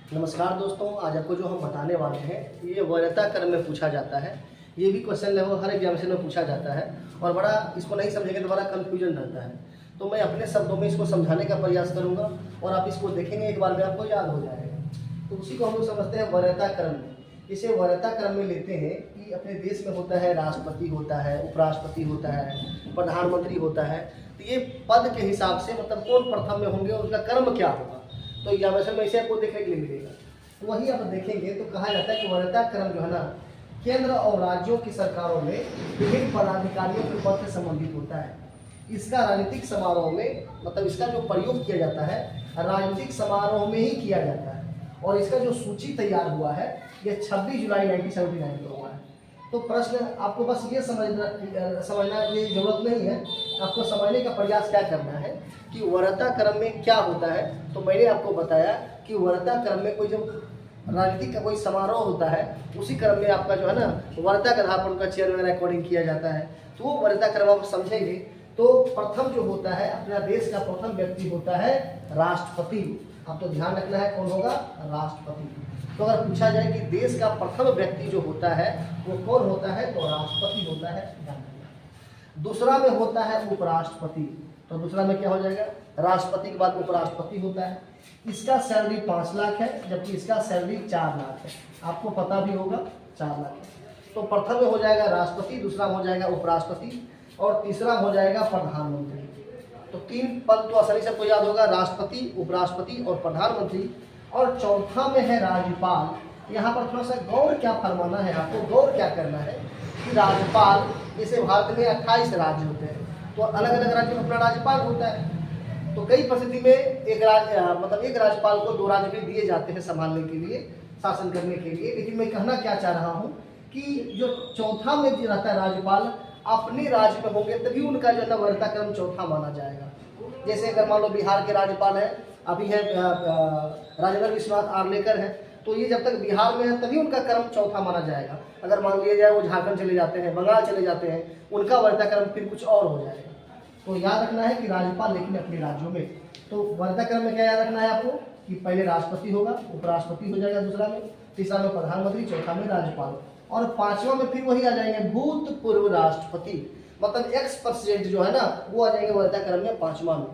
नमस्कार दोस्तों, आज आपको जो हम बताने वाले हैं ये वरीयता क्रम में पूछा जाता है। ये भी क्वेश्चन लगभग हर एग्जामिनेशन में पूछा जाता है और बड़ा इसको नहीं समझेंगे तो बड़ा कन्फ्यूजन रहता है। तो मैं अपने शब्दों में इसको समझाने का प्रयास करूंगा और आप इसको देखेंगे एक बार में आपको याद हो जाएगा। तो उसी को हम लोग समझते हैं वरीयता क्रम में। इसे वरीयता क्रम में लेते हैं कि अपने देश में होता है राष्ट्रपति होता है, उपराष्ट्रपति होता है, प्रधानमंत्री होता है। तो ये पद के हिसाब से मतलब कौन प्रथम में होंगे और उनका क्रम क्या होगा, तो एग्जामिनेशन में इसे आपको देखने के लिए मिलेगा। तो वही आप देखेंगे तो कहा जाता है कि वरीयता क्रम जो है ना, केंद्र और राज्यों की सरकारों में विभिन्न पदाधिकारियों के पद से संबंधित होता है। इसका राजनीतिक समारोह में मतलब इसका जो प्रयोग किया जाता है राजनीतिक समारोह में ही किया जाता है। और इसका जो सूची तैयार हुआ है यह 26 जुलाई 1979 को हुआ है। तो प्रश्न आपको बस ये समझना ये जरूरत नहीं है, आपको समझने का प्रयास क्या करना है कि वरीयता क्रम में क्या होता है। तो मैंने आपको बताया कि वरीयता क्रम में कोई जब राजनीतिक का कोई समारोह होता है उसी क्रम में आपका जो है ना वरीयता के आधार पर उनका चेयर वगैरह अकॉर्डिंग किया जाता है। तो वो वरीयता क्रम आप समझेंगे तो प्रथम जो होता है अपना देश का प्रथम व्यक्ति होता है राष्ट्रपति। आप तो ध्यान रखना है कौन होगा, राष्ट्रपति। तो अगर पूछा जाए कि देश का प्रथम व्यक्ति जो होता है वो कौन होता है तो राष्ट्रपति होता है, ध्यान रखना। दूसरा में होता है उपराष्ट्रपति। तो दूसरा में क्या हो जाएगा, राष्ट्रपति के बाद उपराष्ट्रपति होता है। इसका सैलरी 5 लाख है जबकि इसका सैलरी 4 लाख है। आपको पता भी होगा 4 लाख है। तो प्रथम में हो जाएगा राष्ट्रपति, दूसरा हो जाएगा उपराष्ट्रपति और तीसरा हो जाएगा प्रधानमंत्री। तो 3 पद तो आसानी से आपको याद होगा, राष्ट्रपति, उपराष्ट्रपति और प्रधानमंत्री। और चौथा में है राज्यपाल। यहाँ पर थोड़ा सा गौर क्या फरमाना है, आपको गौर क्या करना है कि राज्यपाल, जैसे भारत में 28 राज्य होते हैं तो अलग अलग राज्य में अपना राज्यपाल होता है। तो कई परिस्थिति में एक राज्यपाल को 2 राज्य भी दिए जाते हैं संभालने के लिए, शासन करने के लिए। लेकिन मैं कहना क्या चाह रहा हूँ कि जो चौथा में रहता है राज्यपाल अपने राज्य में होंगे तभी उनका जो है वरीयता क्रम चौथा माना जाएगा। जैसे अगर मान लो बिहार के राज्यपाल है, अभी है राजेंद्र विश्वनाथ आर्लेकर है, तो ये जब तक बिहार में है तभी उनका क्रम चौथा माना जाएगा। अगर मान लिया जाए वो झारखंड चले जाते हैं, बंगाल चले जाते हैं, उनका वरीयता क्रम फिर कुछ और हो जाएगा। तो याद रखना है कि राज्यपाल लेकिन अपने राज्यों में। तो वरीयता क्रम में क्या याद रखना है आपको कि पहले राष्ट्रपति होगा, उपराष्ट्रपति हो जाएगा दूसरा में, तीसरा में प्रधानमंत्री, चौथा में राज्यपाल और 5वां में फिर वही आ जाएंगे भूतपूर्व राष्ट्रपति, मतलब एक्स प्रेसिडेंट जो है ना वो आ जाएंगे वरीयता क्रम में 5वां में।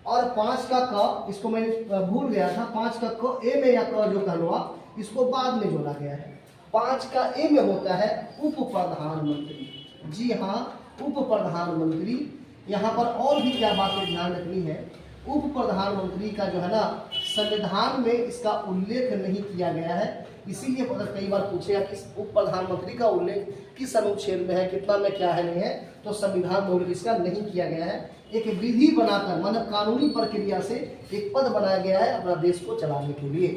और 5 का क, इसको मैं भूल गया था, 5 का क ए में या क जो कह लो आप, इसको बाद में जोड़ा गया है। 5 का ए में होता है उप प्रधानमंत्री। जी हाँ, उप प्रधानमंत्री। यहाँ पर और भी क्या बात ध्यान रखनी है, उप प्रधानमंत्री का जो है ना संविधान में इसका उल्लेख नहीं किया गया है। इसीलिए अगर कई बार पूछेगा कि उप प्रधानमंत्री का उल्लेख किस अनुच्छेद में है, कितना में क्या है नहीं है, तो संविधान में उल्लेख इसका नहीं किया गया है। एक विधि बनाकर मतलब कानूनी प्रक्रिया से एक पद बनाया गया है अपना देश को चलाने के लिए।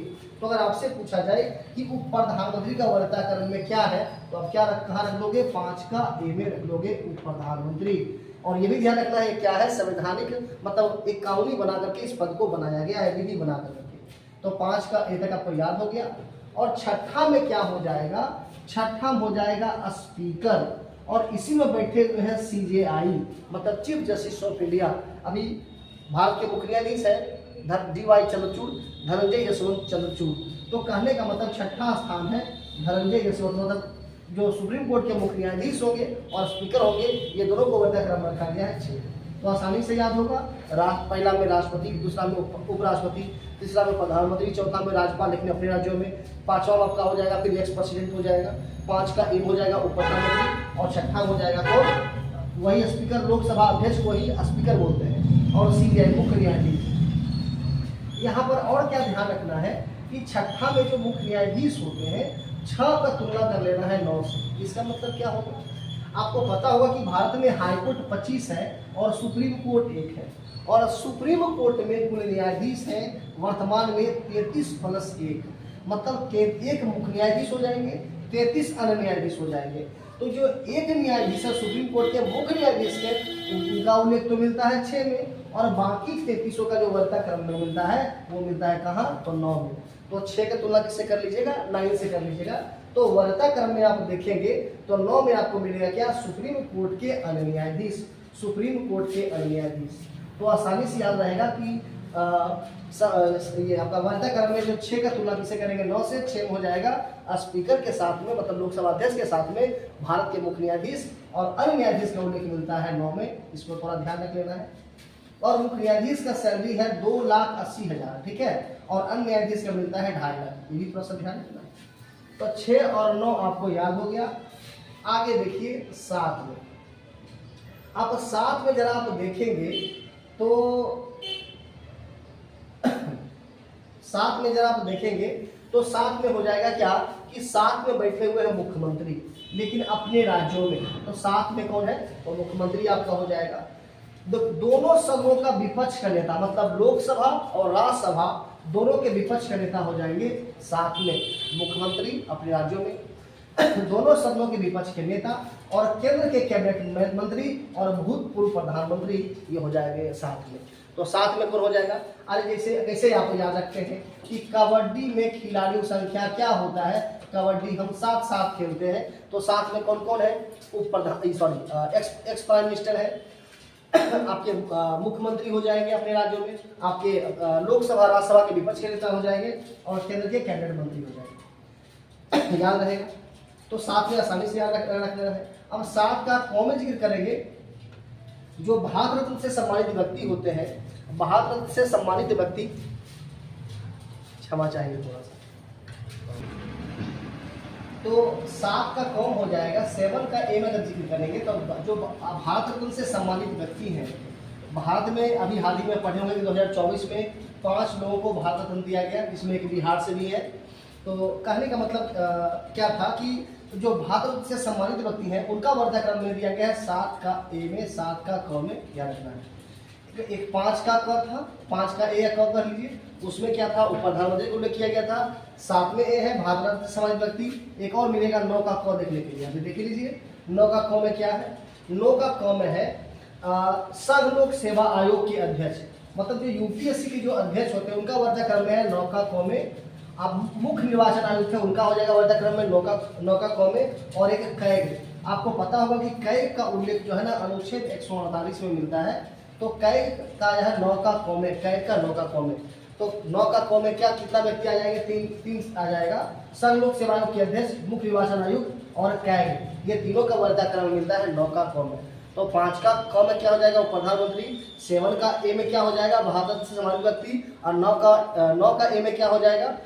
तो अगर आपसे पूछा जाए कि उप प्रधानमंत्री का वरीयता क्रम में क्या है तो आप क्या कहाँ रख लोगे, 5 का ए में रख लोगे उप प्रधानमंत्री। और ये भी ध्यान रखना है क्या है, संवैधानिक मतलब एक कानूनी बना करके इस पद को बनाया गया है, विधि बना करके। तो 5 का ए तक आपको याद हो गया। और छठा में क्या हो जाएगा, छठा हो जाएगा स्पीकर। और इसी में बैठे हुए हैं CJI मतलब चीफ जस्टिस ऑफ इंडिया। अभी भारत के मुख्य न्यायाधीश है DY चंद्रचूड़, धनंजय यशवंत चंद्रचूड़। तो कहने का मतलब छठा स्थान है धनंजय यशवंत, मतलब जो सुप्रीम कोर्ट के मुख्य न्यायाधीश होंगे और स्पीकर होंगे, ये दोनों को वरीयता क्रम रखा गया है 6। तो आसानी से याद होगा, पहला में राष्ट्रपति, दूसरा में उपराष्ट्रपति, तीसरा में प्रधानमंत्री, चौथा में राज्यपाल लेकिन अपने राज्यों में, 5वां आपका हो जाएगा फिर एक्स प्रेसिडेंट हो जाएगा, 5 का ए हो जाएगा उप प्रधानमंत्री और छठा हो जाएगा तो वही स्पीकर, लोकसभा अध्यक्ष को ही स्पीकर बोलते हैं और CJI मुख्य न्यायाधीश। यहाँ पर और क्या ध्यान रखना है कि छठा में जो मुख्य न्यायाधीश होते हैं 6 का तुलना कर लेना है 9 से। इसका मतलब क्या होगा, आपको पता होगा कि भारत में हाईकोर्ट 25 है और सुप्रीम कोर्ट 1 है। और सुप्रीम कोर्ट में कुल न्यायाधीश हैं वर्तमान में 33 + 1, मतलब एक मुख्य न्यायाधीश हो जाएंगे, 33 अन्य न्यायाधीश हो जाएंगे। तो जो एक न्यायाधीश है सुप्रीम कोर्ट के मुख्य न्यायाधीश के, उनका उल्लेख तो मिलता है 6 में और बाकी 33 का जो वरीयता क्रम में मिलता है वो मिलता है कहाँ, तो 9 में। तो 6 की तुलना किससे कर लीजिएगा, 9 से कर लीजिएगा। तो वरीयता क्रम में आप देखेंगे तो 9 में आपको मिलेगा क्या, सुप्रीम कोर्ट के अन्य न्यायाधीश, सुप्रीम कोर्ट के अन्य न्यायाधीश। तो आसानी से याद रहेगा कि ये आपका वरीयता क्रम में जो 6 का तुलना किसे करेंगे 9 से, 6 में हो जाएगा स्पीकर के साथ में, मतलब लोकसभा अध्यक्ष के साथ में भारत के मुख्य न्यायाधीश और अन्य न्यायाधीश का उल्लेख मिलता है 9 में, इसको थोड़ा ध्यान रख लेना है। और मुख्य न्यायाधीश का सैलरी है 2,80,000, ठीक है, और अन्य न्यायाधीश का मिलता है 2.5 लाख, ये भी थोड़ा सा ध्यान रखना। तो 6 और 9 आपको याद हो गया। आगे देखिए 7 में, आप 7 में जरा आप देखेंगे तो 7 में जरा आप देखेंगे तो 7 में हो जाएगा क्या कि 7 में बैठे हुए हैं मुख्यमंत्री, लेकिन अपने राज्यों में। तो 7 में कौन है, तो मुख्यमंत्री आपका हो जाएगा। दोनों सदनों का विपक्ष का नेता, मतलब लोकसभा और राज्यसभा दोनों के विपक्ष का नेता हो जाएंगे 7 में मुख्यमंत्री अपने राज्यों में, दोनों सदनों के विपक्ष के नेता और केंद्र के कैबिनेट मंत्री और भूतपूर्व प्रधानमंत्री, ये हो जाएंगे 7 में। तो 7 में कौन हो जाएगा। अरे जैसे कैसे आप याद रखते हैं कि कबड्डी में खिलाड़ियों संख्या क्या होता है, कबड्डी हम 7-7 खेलते हैं, तो 7 में कौन कौन है, एक्स प्राइम मिनिस्टर है, आपके मुख्यमंत्री हो जाएंगे अपने राज्यों में, आपके लोकसभा राज्यसभा के विपक्ष के नेता हो जाएंगे और केंद्र के कैबिनेट मंत्री हो जाएंगे। याद रहेगा। तो 7 में आसानी से याद रखना है। अब 7 का कॉमन जिक्र करेंगे, जो भारत रत्न से सम्मानित व्यक्ति होते हैं, भारत रत्न से सम्मानित व्यक्ति, क्षमा चाहिए थोड़ा सा, तो 7 का कॉम हो जाएगा, 7 का ए में अगर जिक्र करेंगे तो जो भारत रत्न से सम्मानित व्यक्ति हैं, भारत में अभी हाल ही में पढ़े होंगे कि 2024 में 5 लोगों को भारत रत्न दिया गया, जिसमें एक बिहार से भी है। तो कहने का मतलब क्या था कि जो भारत रत्न से सम्मानित व्यक्ति हैं उनका वरीयता क्रम में दिया गया है 7 का ए में, 7 का क में, याद रखना है। एक 5 का क था, 5 का ए या क कर लीजिए, उसमें क्या था, प्रधानमंत्री को उल्लेख किया गया था। 7 में ए है भारत रत्न से सम्मानित व्यक्ति। एक और मिलेगा 9 का क देखने के लिए, अभी देख लीजिए 9 का क में क्या है, 9 का क में है संघ लोक सेवा आयोग के अध्यक्ष, मतलब जो यूपीएससी के जो अध्यक्ष होते हैं उनका वरीयता क्रम में है 9 का क में। अब मुख्य निर्वाचन आयुक्त है उनका हो जाएगा वरीयता क्रम में 9 का क में। और एक कैग, आपको पता होगा कि कैग का उल्लेख जो है ना अनुच्छेद 148 में मिलता है, तो कैग का यह 9 का क में, कैग का 9 का क में। तो 9 का क में क्या कितना व्यक्ति आ जाएंगे, 3 आ जाएगा, संघ लोक सेवा आयोग के अध्यक्ष, मुख्य निर्वाचन आयुक्त और कैग, ये तीनों का वरीयता क्रम मिलता है 9 का क में। तो 5 का क में क्या हो जाएगा, प्रधानमंत्री। 7 का ए में क्या हो जाएगा, भारत रत्न से सम्मानित व्यक्ति। और 9 का ए में क्या हो जाएगा,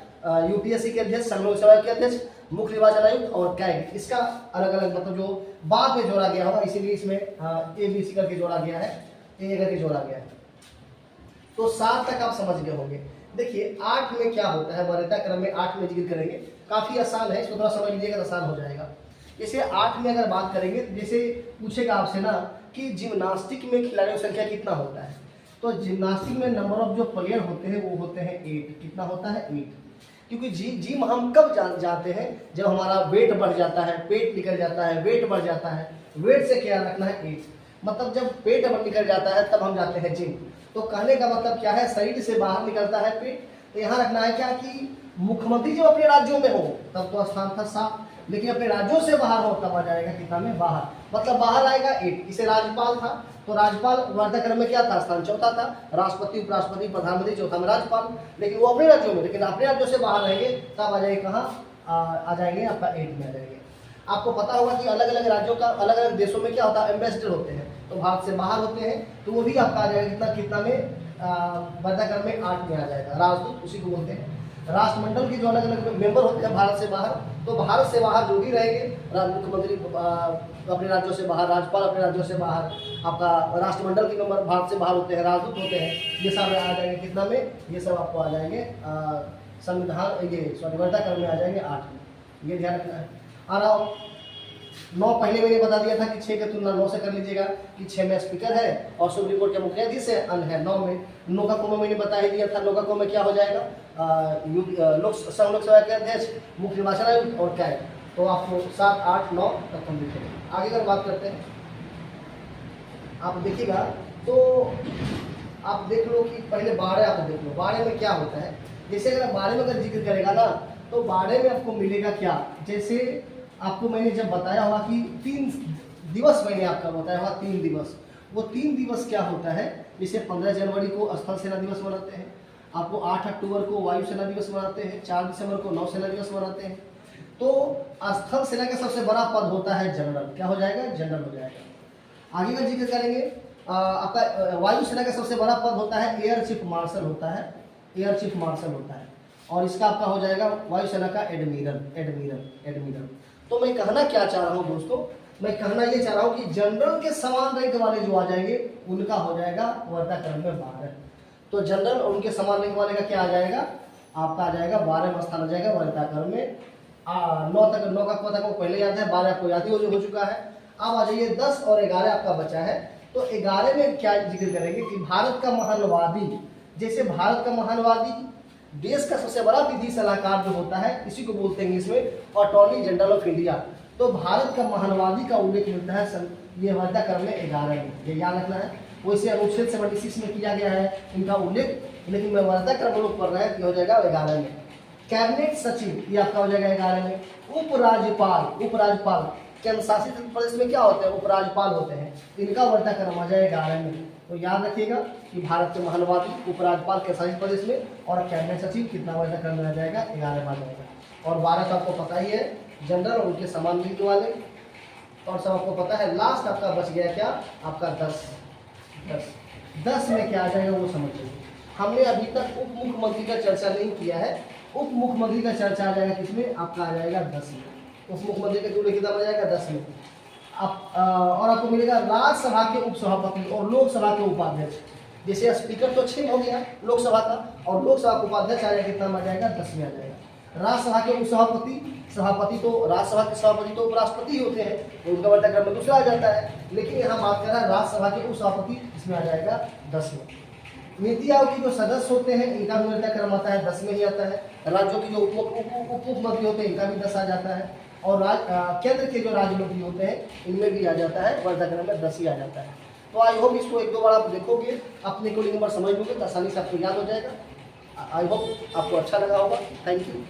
यूपीएससी के अध्यक्ष, संघ लोक सेवा आयोग के अध्यक्ष, मुख्य निर्वाचन आयुक्त और कैग। इसका अलग अलग मतलब जो बाद में जोड़ा गया होगा, इसीलिए इसमें ए बी सी करके जोड़ा गया है, ए करके जोड़ा गया है। तो 7 तक आप समझ गए होंगे। देखिए 8 में क्या होता है, वरीयता क्रम में 8 में जिक्र करेंगे, काफी आसान है, इसको थोड़ा समझ लीजिएगा, आसान हो जाएगा। जैसे 8 में अगर बात करेंगे, जैसे पूछेगा आपसे ना कि जिम्नास्टिक में खिलाड़ियों की संख्या कितना होता है, तो जिम्नास्टिक में नंबर ऑफ जो प्लेयर होते हैं वो होते हैं 8। कितना होता है, 8। क्योंकि जिम हम कब जाते हैं, जब हमारा वेट बढ़ जाता है, पेट निकल जाता है, वेट बढ़ जाता है। वेट से क्या रखना है, 8, मतलब जब पेट निकल जाता है तब हम जाते हैं जिम। तो कहने का मतलब क्या है, शरीर से बाहर निकलता है पेट। तो यहाँ रखना है क्या कि मुख्यमंत्री जब अपने राज्यों में हो तब तो स्थान था 7, लेकिन अपने राज्यों से बाहर हो तब आ जाएगा कितना में, बाहर, मतलब बाहर आएगा 8। इसे राज्यपाल था, तो राज्यपाल वरीयता क्रम में क्या था, स्थान 4था था। राष्ट्रपति, उपराष्ट्रपति, प्रधानमंत्री 4था में राज्यपाल, लेकिन वो अपने राज्यों में, लेकिन अपने राज्यों से बाहर रहेंगे तब आ जाएंगे कहाँ, आ जाएंगे आपका 8 में आ जाएंगे। आपको पता होगा कि अलग अलग राज्यों का, अलग अलग देशों में क्या होता है, एम्बेसडर होते हैं, तो भारत से बाहर होते हैं, तो वो भी आपका आ जाएगा कितना में, वरीयता क्रम में 8 में आ जाएगा। राजदूत उसी को बोलते हैं। राष्ट्रमंडल के जो अलग अलग मेंबर होते हैं भारत से बाहर, तो भारत से बाहर जो भी रहेंगे, मुख्यमंत्री अपने राज्यों से बाहर, राज्यपाल अपने राज्यों से बाहर, आपका राष्ट्रमंडल के मेंबर भारत से बाहर होते हैं, राजदूत होते हैं, ये सब आ जाएंगे कितना में, ये सब आपको आ जाएंगे संविधान, ये सॉरी वरीयता क्रम में आ जाएंगे 8 में, ये ध्यान रखना है। और 9 पहले मैंने बता दिया था कि 6 की तुलना 9 से कर लीजिएगा कि 6 में स्पीकर है और सुप्रीम कोर्ट के मुख्य न्यायाधीश है, अन्य है 9 में। 9 का को मैंने बता ही दिया था, 9 का को में क्या हो जाएगा, संघ लोक सेवा के अध्यक्ष, मुख्य निर्वाचन आयुक्त और कैग। तो आपको 7, 8, 9 तक हम लिखेंगे। आगे अगर बात करते हैं, आप देखिएगा तो आप देख लो कि पहले 12 आप देख लो, 12 में क्या होता है। जैसे अगर 12 में अगर जिक्र करेगा ना, तो 12 में आपको मिलेगा क्या, जैसे आपको मैंने जब बताया होगा कि 3 दिवस मैंने आपका बताया होगा, 3 दिवस। वो 3 दिवस क्या होता है जैसे 15 जनवरी को स्थल सेना दिवस मनाते हैं, आपको 8 अक्टूबर को वायु सेना दिवस मनाते हैं, 4 दिसंबर को नौसेना दिवस मनाते हैं। तो स्थल सेना का सबसे बड़ा पद होता है जनरल। क्या हो जाएगा? जनरल हो जाएगा। आगे का जिक्र करेंगे, आपका वायु सेना का सबसे बड़ा पद होता है एयर चीफ मार्शल होता है, एयर चीफ मार्शल होता है। और इसका आपका हो जाएगा वायुसेना का एडमिरल, एडमिरल, एडमिरल। तो मैं कहना क्या चाह रहा हूँ दोस्तों, मैं कहना ये चाह रहा हूँ कि जनरल के समान रैंक वाले जो आ जाएंगे उनका हो जाएगा वरीयता क्रम में 12। तो जनरल और उनके समान रैंक वाले का क्या आ जाएगा? आपका आ जाएगा 12वां स्थान आ जाएगा वरीयता क्रम में। 9 का पता को पहले याद है, 12 आपको याद ही हो चुका है। अब आ जाइए 10 और 11 आपका बचा है। तो 11 में क्या जिक्र करेंगे कि भारत का महानवादी, जैसे भारत का महानवादी, देश का सबसे बड़ा विधि सलाहकार जो होता है, इसी को बोलते हैं इसमें अटॉर्नी जनरल ऑफ इंडिया। तो भारत का महानवादी का उल्लेख मिलता है ये वरीयता क्रम में 11 में, ये याद रखना है। वैसे अनुच्छेद 76 में किया गया है इनका उल्लेख, लेकिन मैं वरीयता क्रम लोग पढ़ रहे हैं, हो जाएगा 11 में। कैबिनेट सचिव ये आपका हो जाएगा 11 में। उपराज्यपाल, उपराज्यपाल केंद्र शासित प्रदेश में क्या होते हैं? उपराज्यपाल होते हैं, इनका वरीयता क्रम आ जाएगा 11 में। तो याद रखिएगा कि भारत के महानवादी, उपराज्यपाल केंद्र शासित प्रदेश में, और कैबिनेट सचिव कितना वरीयता क्रम में आ जाएगा? 11 आ जाएगा। और 12 तो आपको पता ही है, जनरल और उनके समान रैंक वाले। और सब आपको पता है। लास्ट आपका बच गया क्या? आपका 10 में क्या आ जाएगा वो समझ लीजिए। हमने अभी तक उप मुख्यमंत्री का चर्चा नहीं किया है। उप मुख्यमंत्री का चर्चा आ जाएगा किसमें? आपका आ जाएगा 10 में। उप मुख्यमंत्री का जो कितना आ जाएगा? 10 में। और आपको मिलेगा राज्यसभा के उपसभापति और लोकसभा के उपाध्यक्ष। जैसे स्पीकर तो 6 हो गया लोकसभा का, और लोकसभा का उपाध्यक्ष आ जाएगा कितना आ जाएगा? 10 में आ जाएगा। राज्यसभा के उपसभापति, सभापति तो राज्यसभा के सभापति तो उपराष्ट्रपति होते हैं, तो उनका वरीयता क्रम में दूसरा आ जाता है। लेकिन यहाँ बात कर रहा है राज्यसभा के उपसभापति, इसमें आ जाएगा 10 में। नीति आयोग के जो सदस्य होते हैं इनका भी वरीयता क्रम आता है 10 में ही आता है। राज्यों की जो उप मुख्यमंत्री होते हैं इनका भी 10 आ जाता है। और केंद्र के जो राज्य मंत्री होते हैं इनमें भी आ जाता है, वरीयता क्रम में 10 ही आ जाता है। तो आई होप इसको 1-2 बार आप देखोगे, अपने को नंबर समझ लोगे तो आसानी से आपको याद हो जाएगा। आई होप आपको अच्छा लगा होगा। Thank you.